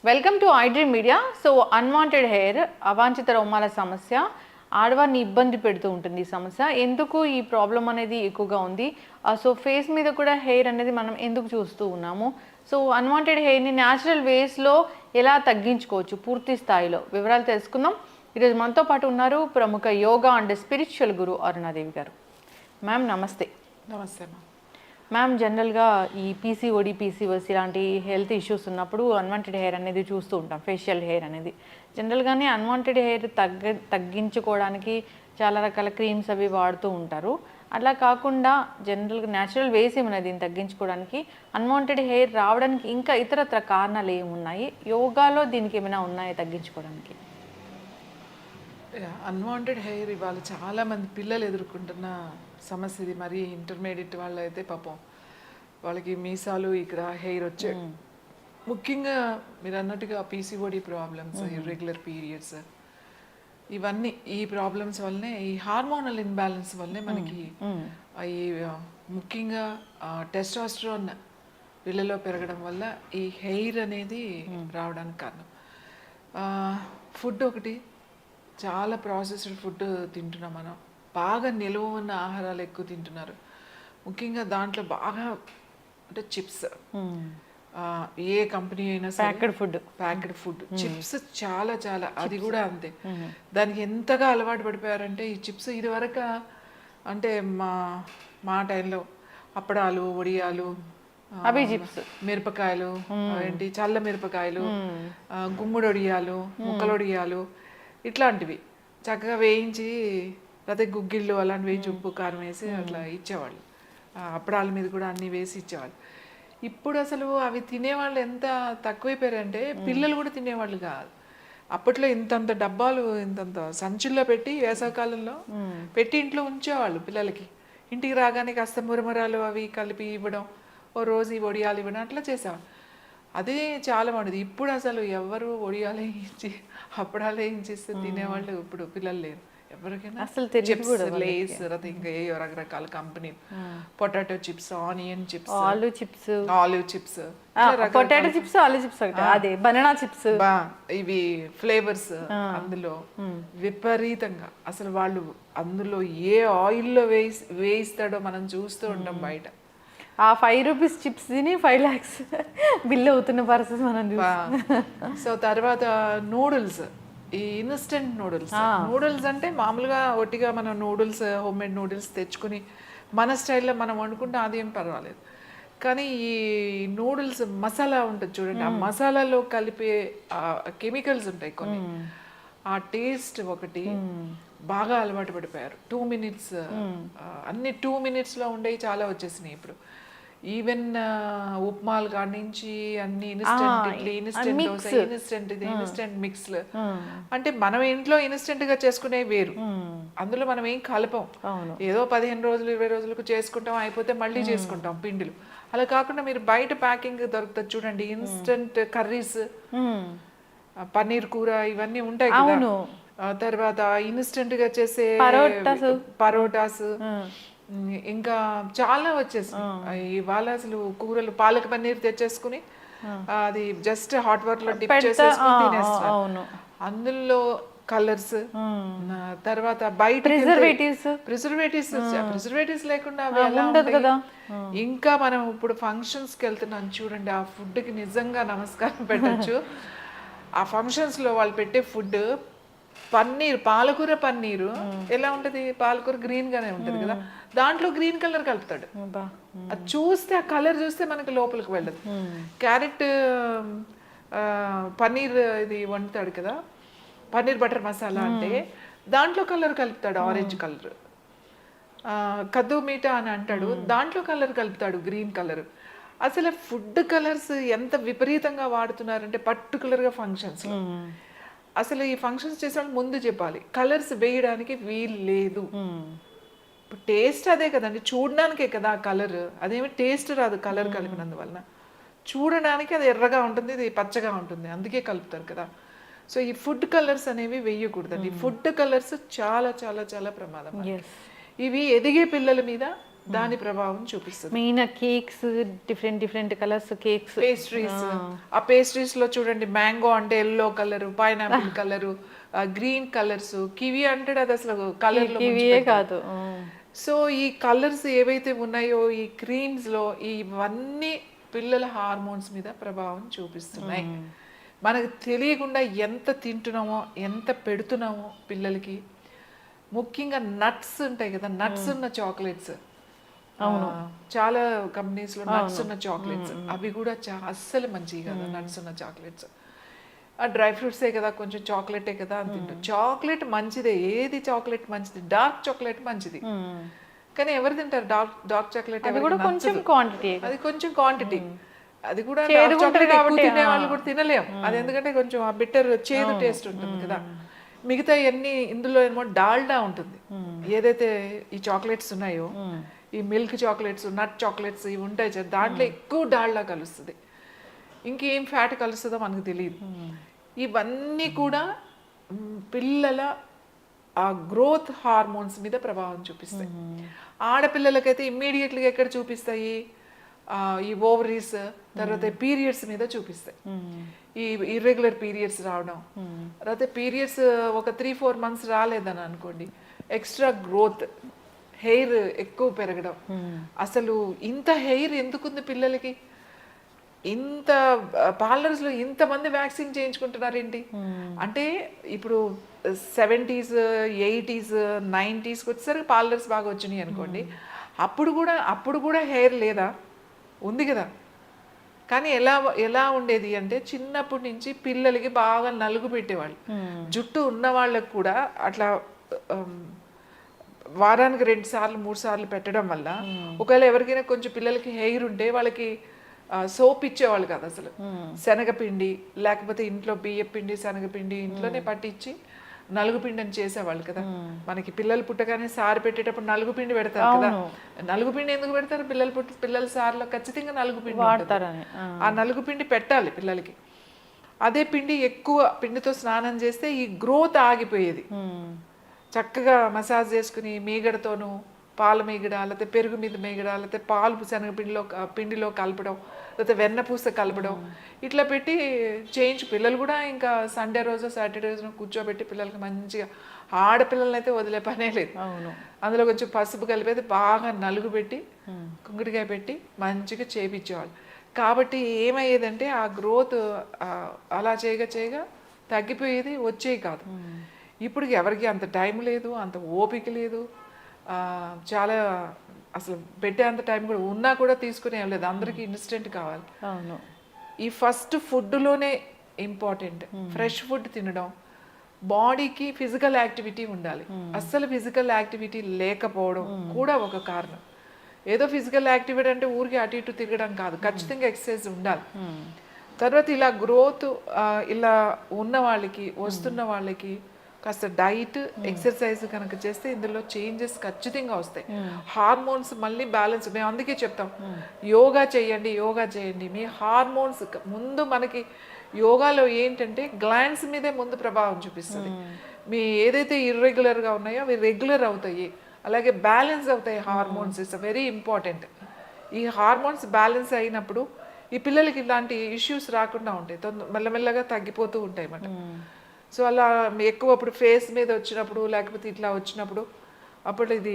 Welcome to iDream media. So unwanted hair, అవాంఛిత రోమాల సమస్య ఆడవారిని ఇబ్బంది పెడుతూ ఉంటుంది. ఈ సమస్య ఎందుకు ఈ ప్రాబ్లం అనేది ఎక్కువగా ఉంది. సో ఫేస్ మీద కూడా హెయిర్ అనేది మనం ఎందుకు చూస్తూ ఉన్నాము. సో అన్వాంటెడ్ హెయిర్ని న్యాచురల్ వేస్లో ఎలా తగ్గించుకోవచ్చు పూర్తి స్థాయిలో వివరాలు తెలుసుకుందాం. ఈరోజు మనతో పాటు ఉన్నారు ప్రముఖ యోగా అండ్ స్పిరిచువల్ గురు అరుణాదేవి గారు. మ్యామ్ నమస్తే. నమస్తే మ్యామ్. మ్యామ్, జనరల్గా ఈ పీసీఓడి, పీసీఓఎస్ ఇలాంటి హెల్త్ ఇష్యూస్ ఉన్నప్పుడు అన్వాంటెడ్ హెయిర్ అనేది చూస్తూ ఉంటాం, ఫేషియల్ హెయిర్ అనేది. జనరల్గానే అన్వాంటెడ్ హెయిర్ తగ్గించుకోవడానికి చాలా రకాల క్రీమ్స్ అవి వాడుతూ ఉంటారు. అలా కాకుండా జనరల్గా న్యాచురల్ వేస్ ఏమైనా దీన్ని తగ్గించుకోవడానికి, అన్వాంటెడ్ హెయిర్ రావడానికి ఇంకా ఇతరత్ర కారణాలు ఏమున్నాయి, యోగాలో దీనికి ఏమైనా ఉన్నాయా తగ్గించుకోవడానికి? అన్వాంటెడ్ హెయిర్ ఇవాళ చాలామంది పిల్లలు ఎదుర్కొంటున్న సమస్య ఇది. మరి ఇంటర్మీడియట్ వాళ్ళు అయితే పాపం వాళ్ళకి మీసాలు ఇక్కడ హెయిర్ వచ్చే, ముఖ్యంగా మీరు అన్నట్టుగా పీసీఓడి ప్రాబ్లమ్స్, ఇర్రెగ్యులర్ పీరియడ్స్, ఇవన్నీ ఈ ప్రాబ్లమ్స్ వల్లనే, ఈ హార్మోనల్ ఇన్బ్యాలెన్స్ వల్లనే మనకి ఈ ముఖ్యంగా టెస్టోస్టెరాన్ వీళ్ళలో పెరగడం వల్ల ఈ హెయిర్ అనేది రావడానికి కారణం. ఫుడ్ ఒకటి, చాలా ప్రాసెస్డ్ ఫుడ్ తింటున్నాం మనం. బాగా నిలువ ఉన్న ఆహారాలు ఎక్కువ తింటున్నారు. ముఖ్యంగా దాంట్లో బాగా అంటే చిప్స్, ఏ కంపెనీ అయినా ప్యాకెడ్ ఫుడ్ చిప్స్ చాలా చాలా, అది కూడా అంతే. దానికి ఎంతగా అలవాటు పడిపోయారంటే ఈ చిప్స్. ఇది వరకు అంటే మా టైంలో అప్పడాలు, వడియాలు, అవి చిప్స్, మిరపకాయలు, ఏంటి చల్ల మిరపకాయలు, గుమ్మడి వడియాలు, ముక్కలొడియాలు, ఇట్లాంటివి చక్కగా వేయించి, లేకపోతే గుగ్గిళ్ళు అలాంటివి వేయించి ఉప్పు కారం వేసి అట్లా ఇచ్చేవాళ్ళు. అప్పడాల మీద కూడా అన్నీ వేసి ఇచ్చేవాళ్ళు. ఇప్పుడు అసలు అవి తినేవాళ్ళు ఎంత తక్కువైపోయారంటే పిల్లలు కూడా తినేవాళ్ళు కాదు. అప్పట్లో ఇంతంత డబ్బాలు, ఇంతంత సంచుల్లో పెట్టి వేసవకాలంలో పెట్టి ఇంట్లో ఉంచేవాళ్ళు పిల్లలకి. ఇంటికి రాగానే కాస్త మురమరాలు అవి కలిపి ఇవ్వడం, ఓ రోజు ఈ వడియాలు ఇవ్వడం, అట్లా చేసేవాళ్ళు. అదే చాలా బాగుండేది. ఇప్పుడు అసలు ఎవరు వడియాలు వేయించి అప్పడాలు వేయించిస్తే తినేవాళ్ళు ఇప్పుడు పిల్లలు లేరు. ఎవరికైనా అసలు చిప్స్, లేస్, ఇంకా ఏ రకరకాల company, potato chips, onion chips, olive chips, potato chips, olive chips, అదే బనానా చిప్స్, ఇవి ఫ్లేవర్స్ అందులో విపరీతంగా. అసలు వాళ్ళు అందులో ఏ ఆయిల్లో వేయిస్తాడో మనం చూస్తూ ఉంటాం బయట. ఆ 5 రూపీస్ చిప్స్ తిని 5 lakhs బిల్ అవుతున్న పరిస్థితి మనం చూస్తాం. సో తర్వాత నూడిల్స్, ఈ ఇన్స్టెంట్ నూడిల్స్ అంటే మామూలుగా ఒట్టిగా మనం నూడిల్స్, హోమ్ మేడ్ నూడిల్స్ తెచ్చుకుని మన స్టైల్లో మనం వండుకుంటే అదేం పర్వాలేదు. కానీ ఈ నూడిల్స్ మసాలా ఉంటుంది చూడండి, ఆ మసాలాలో కలిపే కెమికల్స్ ఉంటాయి కొన్ని. ఆ టేస్ట్ ఒకటి బాగా అలవాటు పడిపోయారు. 2 minutes, అన్ని 2 minutesలో ఉండేవి చాలా వచ్చేసినాయి ఇప్పుడు. ఈవెన్ ఉప్మాలు కాడి నుంచి అన్ని instant idli, instant dosa, instant ఇది, ఇన్స్టెంట్ మిక్స్లు. అంటే మనం ఇంట్లో ఇన్స్టెంట్ గా చేసుకునే వేరు, అందులో మనం ఏం కలపం. ఏదో 15 రోజులు 20 రోజులకు చేసుకుంటాం, అయిపోతే మళ్ళీ చేసుకుంటాం పిండిలు. అలా కాకుండా మీరు బయట ప్యాకింగ్ దొరుకుతుంది చూడండి, ఇన్స్టెంట్ కర్రీస్, పన్నీర్ కూర, ఇవన్నీ ఉంటాయి కదా. తర్వాత ఇన్స్టెంట్ గా చేసే పరోటాస్, ఇంకా చాలా వచ్చేసాయి. ఇవాళ అసలు కూరలు, పాలక పన్నీర్ తెచ్చేసుకుని అది జస్ట్ హాట్ వాటర్ లో డిప్ చేసేసుకుని తినేస్తారు. అందులో కలర్స్, తర్వాత బయట ప్రిజర్వేటివ్స్ లేకుండా అవి ఎలా ఉంటాయి. ఇంకా మనం ఇప్పుడు ఫంక్షన్స్ కి వెళ్తున్నాం చూడండి, ఆ ఫుడ్ కి నిజంగా నమస్కారం పెట్టచ్చు. ఆ ఫంక్షన్స్ లో వాళ్ళు పెట్టే ఫుడ్, పన్నీర్, పాలకూర పన్నీరు ఎలా ఉంటది, పాలకూర గ్రీన్ గానే ఉంటది కదా, దాంట్లో గ్రీన్ కలర్ కలుపుతాడు. అది చూస్తే, ఆ కలర్ చూస్తే మనకి లోపలికి వెళ్ళదు. క్యారెట్ పన్నీర్ ఇది వండుతాడు కదా, పన్నీర్ బటర్ మసాలా అంటే దాంట్లో కలర్ కలుపుతాడు, ఆరెంజ్ కలర్. కద్దు మీఠా అని అంటాడు, దాంట్లో కలర్ కలుపుతాడు, గ్రీన్ కలర్. అసలు ఫుడ్ కలర్స్ ఎంత విపరీతంగా వాడుతున్నారంటే పర్టికులర్గా ఫంక్షన్స్. అసలు ఈ ఫంక్షన్స్ చేసే వాళ్ళు ముందు చెప్పాలి, కలర్స్ వేయడానికి వీలు లేదు. ఇప్పుడు టేస్ట్ అదే కదండి, చూడడానికే కదా ఆ కలర్. అదేమి టేస్ట్ రాదు కలర్ కలిపినందువలన. చూడడానికి అది ఎర్రగా ఉంటుంది, ఇది పచ్చగా ఉంటుంది, అందుకే కలుపుతారు కదా. సో ఈ ఫుడ్ కలర్స్ అనేవి వేయకూడదండి. ఫుడ్ కలర్స్ చాలా చాలా చాలా ప్రమాదం. ఇవి ఎదిగే పిల్లల మీద దాని ప్రభావం చూపిస్తుంది. Main cakes, different colours cakes, pastries, ఆ పేస్ట్రీస్ లో చూడండి, మ్యాంగో అంటే yellow colour, pineapple colour, green colours, kiwi అంటే అది అసలు కలర్ లో ఇవే కాదు. సో ఈ కలర్స్ ఏవైతే ఉన్నాయో ఈ క్రీమ్స్ లో ఇవన్నీ పిల్లల హార్మోన్స్ మీద ప్రభావం చూపిస్తున్నాయి. మనకు తెలియకుండా ఎంత తింటున్నామో, ఎంత పెడుతున్నామో పిల్లలకి. ముఖ్యంగా నట్స్ ఉంటాయి కదా, నట్స్ ఉన్న చాక్లెట్స్, చాలా కంపెనీస్ లో నట్స్ ఉన్న చాక్లెట్స్, అవి కూడా అస్సలు మంచివి కదా. నట్స్ ఉన్న చాక్లెట్స్, ఆ డ్రై ఫ్రూట్సే కదా, కొంచెం చాక్లెటే కదా అని తింటాం. చాక్లెట్ మంచిదే, ఏది చాక్లెట్ మంచిది, డార్క్ చాక్లెట్ మంచిది. కానీ ఎవరు తింటారు డార్క్ చాక్లెట్? అది కూడా కొంచెం క్వాంటిటీ, అది కొంచెం క్వాంటిటీ, అది కూడా డార్క్ చాక్లెట్ ఎక్కువ తినే వాళ్ళు కూడా తినలేం. అది ఎందుకంటే కొంచెం ఆ బిట్టర్ చేదు టేస్ట్ ఉంటుంది కదా. మిగతా ఇవన్నీ ఇందులో ఏమో డాల్డా ఉంటుంది. ఏదైతే ఈ చాక్లెట్స్ ఉన్నాయో, ఈ మిల్క్ చాక్లెట్స్, నట్ చాక్లెట్స్ ఇవి ఉంటాయి, దాంట్లో ఎక్కువ డాల్డా కలుస్తుంది. ఇంకేం ఫ్యాట్ కలుస్తుందో మనకు తెలియదు. ఇవన్నీ కూడా పిల్లల ఆ గ్రోత్ హార్మోన్స్ మీద ప్రభావం చూపిస్తాయి. ఆడపిల్లలకైతే ఇమ్మీడియట్లీగా ఎక్కడ చూపిస్తాయి? ఈ ఓవరీస్, తర్వాత పీరియడ్స్ మీద చూపిస్తాయి. ఈ ఇర్రెగ్యులర్ పీరియడ్స్ రావడం, తర్వాత పీరియడ్స్ ఒక 3-4 months రాలేదని అనుకోండి, ఎక్స్ట్రా గ్రోత్, హెయిర్ ఎక్కువ పెరగడం. అసలు ఇంత హెయిర్ ఎందుకుంది పిల్లలకి? ఇంత పార్లర్స్లో ఇంతమంది వ్యాక్సిన్ చేయించుకుంటున్నారేంటి అంటే, ఇప్పుడు 70s, 80s, 90s వచ్చేసరికి పార్లర్స్ బాగా వచ్చినాయి అనుకోండి. అప్పుడు కూడా హెయిర్ లేదా? ఉంది కదా. కానీ ఎలా ఉండేది అంటే, చిన్నప్పటి నుంచి పిల్లలకి బాగా నలుగు పెట్టేవాళ్ళు. జుట్టు ఉన్న వాళ్ళకు కూడా అట్లా వారానికి 2 సార్లు 3 సార్లు పెట్టడం వల్ల, ఒకవేళ ఎవరికైనా కొంచెం పిల్లలకి హెయిర్ ఉంటే వాళ్ళకి సోప్ ఇచ్చేవాళ్ళు కాదు అసలు. శనగపిండి, లేకపోతే ఇంట్లో బియ్యపిండి, శనగపిండి ఇంట్లోనే పట్టించి నలుగుపిండి అని చేసేవాళ్ళు కదా. మనకి పిల్లలు పుట్టగానే సారు పెట్టేటప్పుడు నలుగుపిండి పెడతారు కదా. నలుగుపిండి ఎందుకు పెడతారు? పిల్లల సారులో ఖచ్చితంగా నలుగుపిండి వాడతారని. ఆ నలుగుపిండి పెట్టాలి పిల్లలకి. అదే పిండి ఎక్కువ పిండితో స్నానం చేస్తే ఈ గ్రోత్ ఆగిపోయేది. చక్కగా మసాజ్ చేసుకుని మీగడతోనూ, పాల మీగడ, లేకపోతే పెరుగు మీద మీగడ, లేకపోతే పాలు పిండిలో కలపడం, లేకపోతే వెన్నపూస కలపడం, ఇట్లా పెట్టి పిల్లలు కూడా ఇంకా సండే రోజు సాటర్డే రోజు కూర్చోబెట్టి పిల్లలకి మంచిగా, ఆడపిల్లలని అయితే వదిలే పనే లేదు. అందులో కొంచెం పసుపు కలిపేది బాగా నలుగు పెట్టి, కుంకుడికాయ పెట్టి మంచిగా చేపించేవాళ్ళు. కాబట్టి ఏమయ్యేదంటే ఆ గ్రోత్ అలా చేయగా తగ్గిపోయేది, వచ్చేవి కాదు. ఇప్పుడు ఎవరికి అంత టైం లేదు, అంత ఓపిక లేదు. చాలా అసలు పెట్టే అంత టైం కూడా ఉన్నా కూడా తీసుకునే లేదు. అందరికీ ఇన్స్టెంట్ కావాలి. ఈ ఫస్ట్ ఫుడ్లోనే ఇంపార్టెంట్. ఫ్రెష్ ఫుడ్ తినడం, బాడీకి ఫిజికల్ యాక్టివిటీ ఉండాలి. అస్సలు ఫిజికల్ యాక్టివిటీ లేకపోవడం కూడా ఒక కారణం. ఏదో ఫిజికల్ యాక్టివిటీ అంటే ఊరికి అటు ఇటు తిరగడం కాదు, ఖచ్చితంగా ఎక్సర్సైజ్ ఉండాలి. తర్వాత ఇలా గ్రోత్ ఇలా ఉన్న వాళ్ళకి, వస్తున్న వాళ్ళకి కాస్త డైట్, ఎక్సర్సైజ్ కనుక చేస్తే ఇందులో చేంజెస్ ఖచ్చితంగా వస్తాయి. హార్మోన్స్ మళ్ళీ బ్యాలెన్స్. మేము అందుకే చెప్తాం, యోగా చేయండి. మీ హార్మోన్స్ ముందు, మనకి యోగాలో ఏంటంటే గ్లాండ్స్ మీదే ముందు ప్రభావం చూపిస్తుంది. మీ ఏదైతే ఇర్రెగ్యులర్గా ఉన్నాయో అవి రెగ్యులర్ అవుతాయి, అలాగే బ్యాలెన్స్ అవుతాయి. Hormones it's very important. ఈ హార్మోన్స్ బ్యాలెన్స్ అయినప్పుడు ఈ పిల్లలకి ఇలాంటి ఇష్యూస్ రాకుండా ఉంటాయి, మెల్లమెల్లగా తగ్గిపోతూ ఉంటాయి అన్నమాట. సో అలా ఎక్కువ అప్పుడు ఫేస్ మీద వచ్చినప్పుడు, లేకపోతే ఇట్లా వచ్చినప్పుడు, అప్పుడు ఇది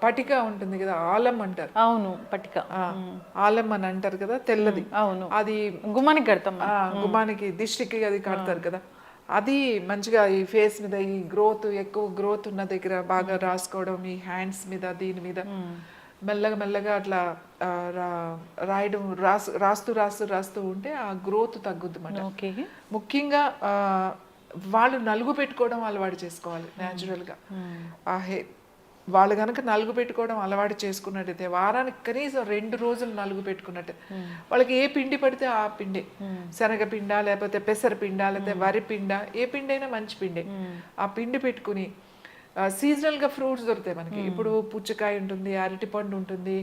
పటిక ఉంటుంది కదా, ఆలం అంటారు. అవును, పటిక, ఆలం అని అంటారు కదా, తెల్లది. అవును, అది గుమ్మానికి కడతాం. గుమ్మానికి, దిష్టికి అది కడతారు కదా. అది మంచిగా ఈ ఫేస్ మీద ఈ ఎక్కువ గ్రోత్ ఉన్న దగ్గర బాగా రాసుకోవడం, ఈ హ్యాండ్స్ మీద, దీని మీద మెల్లగా అట్లా రాయడం, రాస్తూ ఉంటే ఆ గ్రోత్ తగ్గుద్ది అన్నమాట. ముఖ్యంగా వాళ్ళు నలుగు పెట్టుకోవడం అలవాటు చేసుకోవాలి న్యాచురల్గా. వాళ్ళు కనుక నలుగు పెట్టుకోవడం అలవాటు చేసుకున్నట్టయితే, వారానికి కనీసం 2 రోజులు నలుగు పెట్టుకున్నట్టే, వాళ్ళకి ఏ పిండి పడితే ఆ పిండి, శనగపిండ, లేకపోతే పెసరపిండ, లేకపోతే వరి పిండ, ఏ పిండి అయినా మంచి పిండి, ఆ పిండి పెట్టుకుని సీజనల్గా ఫ్రూట్స్ దొరుకుతాయి మనకి. ఇప్పుడు పుచ్చకాయ ఉంటుంది, అరటిపండు ఉంటుంది,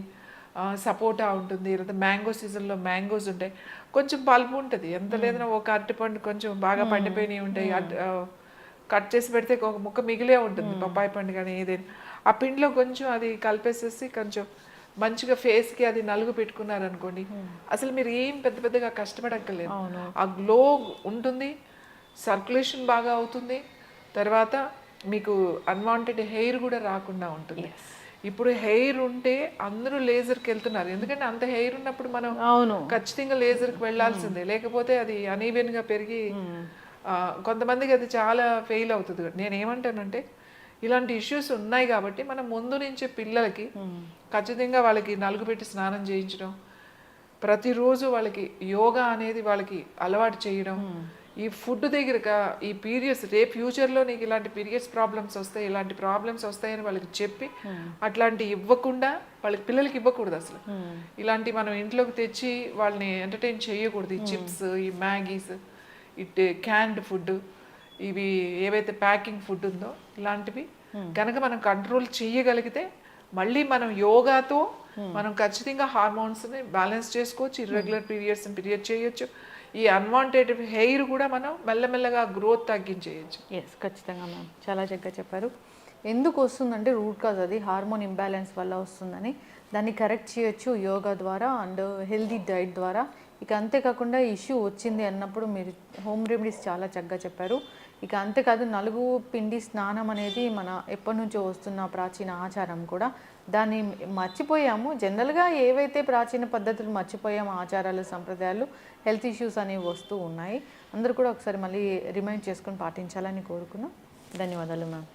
సపోటా ఉంటుంది, లేదా మ్యాంగో సీజన్లో మ్యాంగోస్ ఉంటాయి. కొంచెం పల్పు ఉంటుంది, ఎంత లేదన్నా ఒక అరటిపండు కొంచెం బాగా పండిపోయినవి ఉంటాయి, కట్ చేసి పెడితే ఒక ముక్క మిగిలే ఉంటుంది. పప్పాయి పండు కానీ ఏదైనా ఆ పిండిలో కొంచెం అది కలిపేసేసి కొంచెం మంచిగా ఫేస్కి అది నలుగు పెట్టుకున్నారనుకోండి, అసలు మీరు ఏం పెద్ద పెద్దగా కష్టపడక్కర్లేదు. ఆ గ్లో ఉంటుంది, సర్క్యులేషన్ బాగా అవుతుంది, తర్వాత మీకు అన్వాంటెడ్ హెయిర్ కూడా రాకుండా ఉంటుంది. ఇప్పుడు హెయిర్ ఉంటే అందరూ లేజర్కి వెళ్తున్నారు, ఎందుకంటే అంత హెయిర్ ఉన్నప్పుడు మనం ఖచ్చితంగా లేజర్కి వెళ్ళాల్సిందే, లేకపోతే అది అనీవెన్గా పెరిగి కొంతమందికి అది చాలా ఫెయిల్ అవుతుంది. నేను ఏమంటానంటే ఇలాంటి ఇష్యూస్ ఉన్నాయి కాబట్టి మనం ముందు నుంచే పిల్లలకి ఖచ్చితంగా వాళ్ళకి నలుగు పెట్టి స్నానం చేయించడం, ప్రతిరోజు వాళ్ళకి యోగా అనేది వాళ్ళకి అలవాటు చేయడం, ఈ ఫుడ్ దగ్గర ఈ పీరియడ్స్ రేపు ఫ్యూచర్లో నీకు ఇలాంటి పీరియడ్స్ ప్రాబ్లమ్స్ వస్తాయి, ఇలాంటి ప్రాబ్లమ్స్ వస్తాయని వాళ్ళకి చెప్పి అట్లాంటి ఇవ్వకుండా వాళ్ళకి పిల్లలకి ఇవ్వకూడదు అసలు. ఇలాంటి మనం ఇంట్లోకి తెచ్చి వాళ్ళని ఎంటర్టైన్ చేయకూడదు. ఈ చిప్స్, ఈ మ్యాగీస్, ఇట్ క్యాన్డ్ ఫుడ్, ఇవి ఏవైతే ప్యాకింగ్ ఫుడ్ ఉందో ఇలాంటివి కనుక మనం కంట్రోల్ చేయగలిగితే మళ్ళీ మనం యోగాతో మనం ఖచ్చితంగా హార్మోన్స్ని బ్యాలెన్స్ చేసుకోవచ్చు, ఇర్రెగ్యులర్ పీరియడ్స్ని పీరియడ్ చేయొచ్చు, ఈ అన్వాంటెడ్ హెయిర్ కూడా మనం మెల్లమెల్లగా గ్రోత్ తగ్గించేయచ్చు. ఎస్, ఖచ్చితంగా మ్యామ్, చాలా చక్కగా చెప్పారు. ఎందుకు వస్తుందంటే రూట్ కాజ్ అది హార్మోన్ ఇంబ్యాలెన్స్ వల్ల వస్తుందని, దాన్ని కరెక్ట్ చేయొచ్చు యోగా ద్వారా అండ్ హెల్దీ డైట్ ద్వారా. ఇక అంతేకాకుండా ఇష్యూ వచ్చింది అన్నప్పుడు మీరు హోమ్ రెమెడీస్ చాలా చక్కగా చెప్పారు. ఇక అంతేకాదు నలుగు పిండి స్నానం అనేది మన ఎప్పటి నుంచో వస్తున్న ప్రాచీన ఆచారం కూడా, దాన్ని మర్చిపోయాము. జనరల్గా ఏవైతే ప్రాచీన పద్ధతులు మర్చిపోయాము, ఆచారాలు, సంప్రదాయాలు, హెల్త్ ఇష్యూస్ అనేవి వస్తూ ఉన్నాయి. అందరూ కూడా ఒకసారి మళ్ళీ రిమైండ్ చేసుకొని పాటించాలని కోరుకున్నాం. ధన్యవాదాలు మ్యామ్.